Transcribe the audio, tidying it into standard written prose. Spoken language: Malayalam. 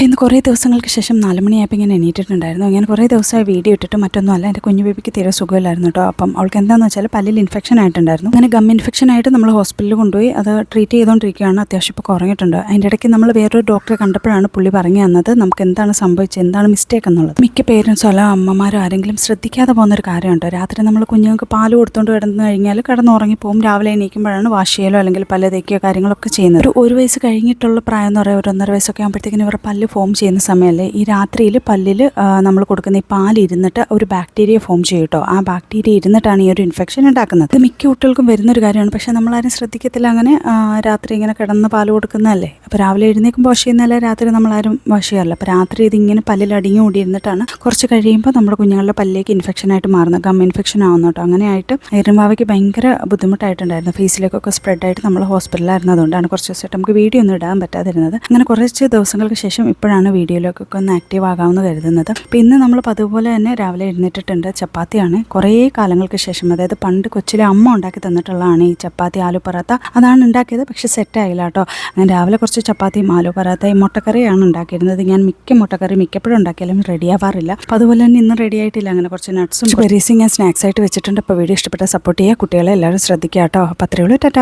അപ്പോൾ ഇന്ന് കുറേ ദിവസങ്ങൾക്ക് ശേഷം 4 മണിയായപ്പോൾ ഇങ്ങനെ എണീറ്റിട്ടുണ്ടായിരുന്നു. ഞാൻ കുറേ ദിവസമായി വീഡിയോ ഇട്ടിട്ട് മറ്റൊന്നുമല്ല, എൻ്റെ കുഞ്ഞു ബേബിക്ക് തീരെ സുഖമില്ലായിരുന്നു കേട്ടോ. അപ്പം അവൾക്ക് എന്താണെന്ന് വെച്ചാൽ പല്ലിൽ ഇൻഫെക്ഷൻ ആയിട്ടുണ്ടായിരുന്നു. അങ്ങനെ ഗം ഇൻഫെക്ഷൻ ആയിട്ട് നമ്മൾ ഹോസ്പിറ്റലിൽ കൊണ്ടുപോയി അത് ട്രീറ്റ് ചെയ്തുകൊണ്ടിരിക്കുകയാണ്. അത്യാവശ്യം ഇപ്പോൾ കുറഞ്ഞിട്ടുണ്ട്. അതിൻ്റെ ഇടയ്ക്ക് നമ്മൾ വേറൊരു ഡോക്ടറെ കണ്ടപ്പോഴാണ് പുള്ളി പറഞ്ഞു തന്നത് നമുക്ക് എന്താണ് സംഭവിച്ചത്, എന്താണ് മിസ്റ്റേക്ക് എന്നുള്ളത്. മിക്ക പേരൻസും അല്ല അമ്മമാരും ആരെങ്കിലും ശ്രദ്ധിക്കാതെ പോകുന്നൊരു കാര്യമുണ്ട്. രാത്രി നമ്മൾ കുഞ്ഞുങ്ങൾക്ക് പാല് കൊടുത്തുകൊണ്ട് കിടന്നു കഴിഞ്ഞാൽ കിടന്നുറങ്ങിപ്പോവും. രാവിലെ എണീക്കുമ്പോഴാണ് വാഷ് ചെയ്യലോ അല്ലെങ്കിൽ പല്ല് തേക്കുകയോ കാര്യങ്ങളൊക്കെ ചെയ്യുന്നത്. ഒരു വയസ്സ് കഴിഞ്ഞിട്ടുള്ള പ്രായം എന്ന് പറയുക 1.5 വയസ്സൊക്കെ ആകുമ്പോഴത്തേക്കിനും ഇവർ പല്ല് ഫോം ചെയ്യുന്ന സമയമല്ലേ. ഈ രാത്രിയിൽ പല്ലിൽ നമ്മൾ കൊടുക്കുന്ന ഈ പാലിരുന്നിട്ട് ഒരു ബാക്ടീരിയ ഫോം ചെയ്യും കേട്ടോ. ആ ബാക്ടീരിയ ഇരുന്നിട്ടാണ് ഈ ഒരു ഇൻഫെക്ഷൻ ഉണ്ടാക്കുന്നത്. ഇത് മിക്ക കുട്ടികൾക്കും വരുന്നൊരു കാര്യമാണ്. പക്ഷേ നമ്മളാരും ശ്രദ്ധിക്കത്തില്ല. അങ്ങനെ രാത്രി ഇങ്ങനെ കിടന്ന് പാല് കൊടുക്കുന്നതല്ലേ. അപ്പോൾ രാവിലെ എഴുന്നേൽക്കുമ്പോൾ വാഷ് ചെയ്യുന്നതല്ലേ, രാത്രി നമ്മളാരും വാഷ് ചെയ്യാറില്ല. അപ്പോൾ രാത്രി ഇതിങ്ങനെ പല്ലിൽ അടിഞ്ഞു കൂടിയിരുന്നിട്ടാണ് കുറച്ച് കഴിയുമ്പോൾ നമ്മുടെ കുഞ്ഞുങ്ങളുടെ പല്ലിലേക്ക് ഇൻഫെക്ഷനായിട്ട് മാറുന്നത്. ഗം ഇൻഫെക്ഷൻ ആവുന്നു കേട്ടോ. അങ്ങനെയായിട്ട് ഇരമ്പാവയ്ക്ക് ഭയങ്കര ബുദ്ധിമുട്ടായിട്ടുണ്ടായിരുന്നു. ഫേസിലേക്കൊക്കെ സ്പ്രെഡായിട്ട് നമ്മൾ ഹോസ്പിറ്റലായിരുന്നു. അതുകൊണ്ടാണ് കുറച്ച് ദിവസമായിട്ട് നമുക്ക് വീഡിയോ ഒന്നും ഇടാൻ പറ്റാതിരുന്നത്. അങ്ങനെ കുറച്ച് ദിവസങ്ങൾക്ക് ശേഷം ഇപ്പോഴാണ് വീഡിയോയിലേക്കൊക്കെ ഒന്ന് ആക്റ്റീവ് ആകാമെന്ന് കരുതുന്നത്. അപ്പോൾ ഇന്ന് നമ്മൾ അതുപോലെ തന്നെ രാവിലെ എഴുന്നേറ്റിട്ടുണ്ട്. ചപ്പാത്തിയാണ്. കുറേ കാലങ്ങൾക്ക് ശേഷം, അതായത് പണ്ട് കൊച്ചിലെ അമ്മ ഉണ്ടാക്കി തന്നിട്ടുള്ളതാണ് ഈ ചപ്പാത്തി ആലു പറാത്ത. അതാണ് ഉണ്ടാക്കിയത്, പക്ഷെ സെറ്റായില്ല കേട്ടോ. അങ്ങനെ രാവിലെ കുറച്ച് ചപ്പാത്തിയും ആലു പറാത്തയും മുട്ടക്കറിയാണ് ഉണ്ടാക്കിയിരുന്നത്. ഞാൻ മുട്ടക്കറി മിക്കപ്പോഴും ഉണ്ടാക്കിയാലും റെഡിയാവാറില്ല. അപ്പോൾ അതുപോലെ തന്നെ ഇന്ന് റെഡി ആയിട്ടില്ല. അങ്ങനെ കുറച്ച് നട്ട്സും ബെറീസും ഞാൻ സ്നാക്സ് ആയിട്ട് വെച്ചിട്ടുണ്ട്. അപ്പോൾ വീഡിയോ ഇഷ്ടപ്പെട്ട സപ്പോർട്ട് ചെയ്യുക. കുട്ടികളെ എല്ലാവരും ശ്രദ്ധിക്കുക കേട്ടോ. അപ്പോൾ അത്രയേ ഉള്ളൂ. ടാറ്റാ.